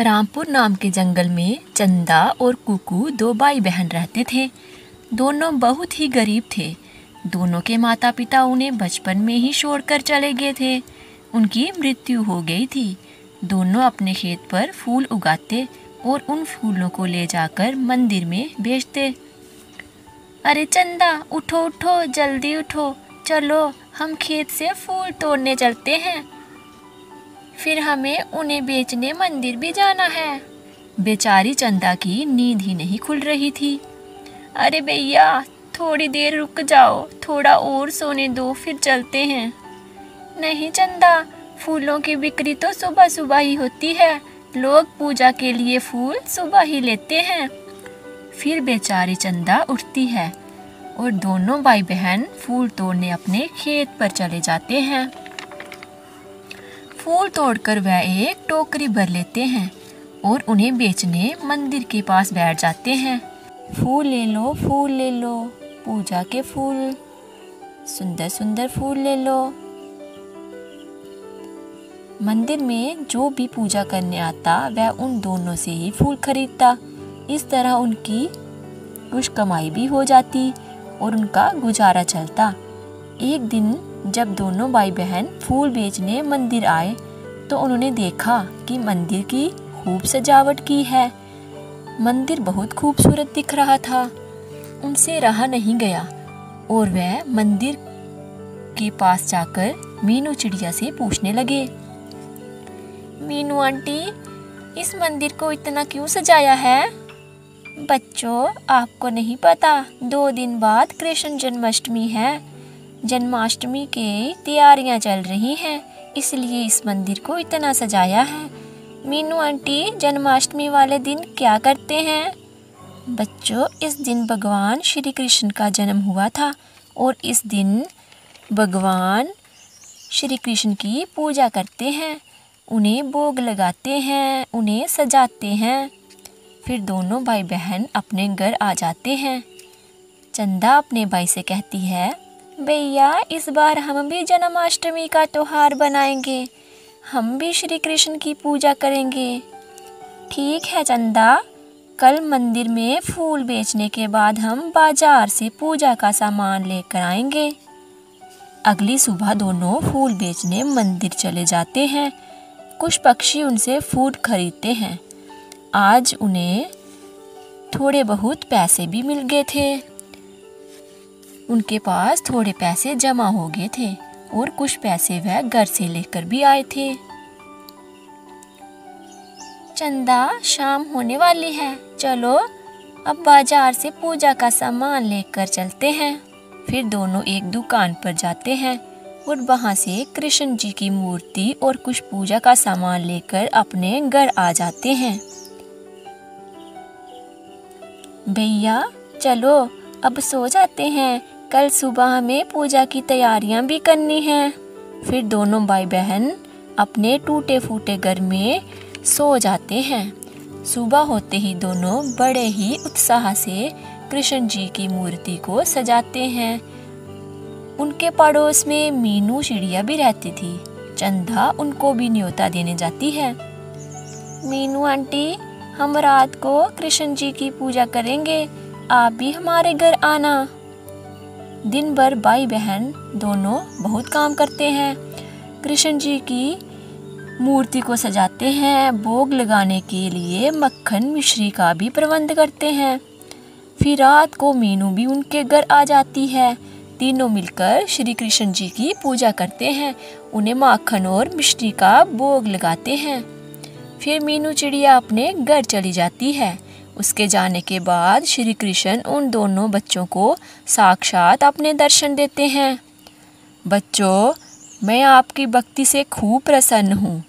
रामपुर नाम के जंगल में चंदा और कुकू दो भाई बहन रहते थे। दोनों बहुत ही गरीब थे। दोनों के माता पिता उन्हें बचपन में ही छोड़कर चले गए थे। उनकी मृत्यु हो गई थी। दोनों अपने खेत पर फूल उगाते और उन फूलों को ले जाकर मंदिर में बेचते। अरे चंदा, उठो उठो, जल्दी उठो, चलो हम खेत से फूल तोड़ने चलते हैं, फिर हमें उन्हें बेचने मंदिर भी जाना है। बेचारी चंदा की नींद ही नहीं खुल रही थी। अरे भैया, थोड़ी देर रुक जाओ, थोड़ा और सोने दो, फिर चलते हैं। नहीं चंदा, फूलों की बिक्री तो सुबह सुबह ही होती है। लोग पूजा के लिए फूल सुबह ही लेते हैं। फिर बेचारी चंदा उठती है और दोनों भाई बहन फूल तोड़ने अपने खेत पर चले जाते हैं। फूल तोड़कर वह एक टोकरी भर लेते हैं और उन्हें बेचने मंदिर के पास बैठ जाते हैं। फूल ले लो, फूल ले लो, पूजा के फूल, सुंदर सुंदर फूल ले लो। मंदिर में जो भी पूजा करने आता वह उन दोनों से ही फूल खरीदता। इस तरह उनकी कुछ कमाई भी हो जाती और उनका गुजारा चलता। एक दिन जब दोनों भाई बहन फूल बेचने मंदिर आए तो उन्होंने देखा कि मंदिर की खूब सजावट की है। मंदिर बहुत खूबसूरत दिख रहा था। उनसे रहा नहीं गया और वह मंदिर के पास जाकर मीनू चिड़िया से पूछने लगे। मीनू आंटी, इस मंदिर को इतना क्यों सजाया है? बच्चों, आपको नहीं पता, 2 दिन बाद कृष्ण जन्माष्टमी है। जन्माष्टमी की तैयारियां चल रही हैं, इसलिए इस मंदिर को इतना सजाया है। मीनू आंटी, जन्माष्टमी वाले दिन क्या करते हैं? बच्चों, इस दिन भगवान श्री कृष्ण का जन्म हुआ था और इस दिन भगवान श्री कृष्ण की पूजा करते हैं, उन्हें भोग लगाते हैं, उन्हें सजाते हैं। फिर दोनों भाई बहन अपने घर आ जाते हैं। चंदा अपने भाई से कहती है, भैया, इस बार हम भी जन्माष्टमी का त्योहार बनाएंगे, हम भी श्री कृष्ण की पूजा करेंगे। ठीक है चंदा, कल मंदिर में फूल बेचने के बाद हम बाजार से पूजा का सामान लेकर आएंगे। अगली सुबह दोनों फूल बेचने मंदिर चले जाते हैं। कुछ पक्षी उनसे फूल खरीदते हैं। आज उन्हें थोड़े बहुत पैसे भी मिल गए थे। उनके पास थोड़े पैसे जमा हो गए थे और कुछ पैसे वह घर से लेकर भी आए थे। चंदा, शाम होने वाली है, चलो अब बाजार से पूजा का सामान लेकर चलते हैं। फिर दोनों एक दुकान पर जाते हैं और वहां से कृष्ण जी की मूर्ति और कुछ पूजा का सामान लेकर अपने घर आ जाते हैं। भैया, चलो अब सो जाते हैं, कल सुबह हमें पूजा की तैयारियां भी करनी हैं। फिर दोनों भाई बहन अपने टूटे फूटे घर में सो जाते हैं। सुबह होते ही दोनों बड़े ही उत्साह से कृष्ण जी की मूर्ति को सजाते हैं। उनके पड़ोस में मीनू चिड़िया भी रहती थी। चंदा उनको भी न्योता देने जाती है। मीनू आंटी, हम रात को कृष्ण जी की पूजा करेंगे, आप भी हमारे घर आना। दिन भर भाई बहन दोनों बहुत काम करते हैं। कृष्ण जी की मूर्ति को सजाते हैं, भोग लगाने के लिए मक्खन मिश्री का भी प्रबंध करते हैं। फिर रात को मीनू भी उनके घर आ जाती है। तीनों मिलकर श्री कृष्ण जी की पूजा करते हैं, उन्हें माखन और मिश्री का भोग लगाते हैं। फिर मीनू चिड़िया अपने घर चली जाती है। उसके जाने के बाद श्री कृष्ण उन दोनों बच्चों को साक्षात अपने दर्शन देते हैं। बच्चों, मैं आपकी भक्ति से खूब प्रसन्न हूँ।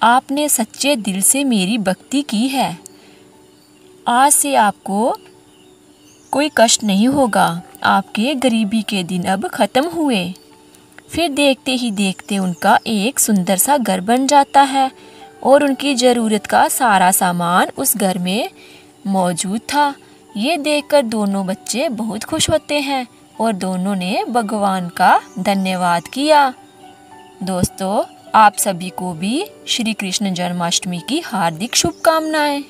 आपने सच्चे दिल से मेरी भक्ति की है। आज से आपको कोई कष्ट नहीं होगा। आपके गरीबी के दिन अब खत्म हुए। फिर देखते ही देखते उनका एक सुंदर सा घर बन जाता है और उनकी ज़रूरत का सारा सामान उस घर में मौजूद था। ये देखकर दोनों बच्चे बहुत खुश होते हैं और दोनों ने भगवान का धन्यवाद किया। दोस्तों, आप सभी को भी श्री कृष्ण जन्माष्टमी की हार्दिक शुभकामनाएं।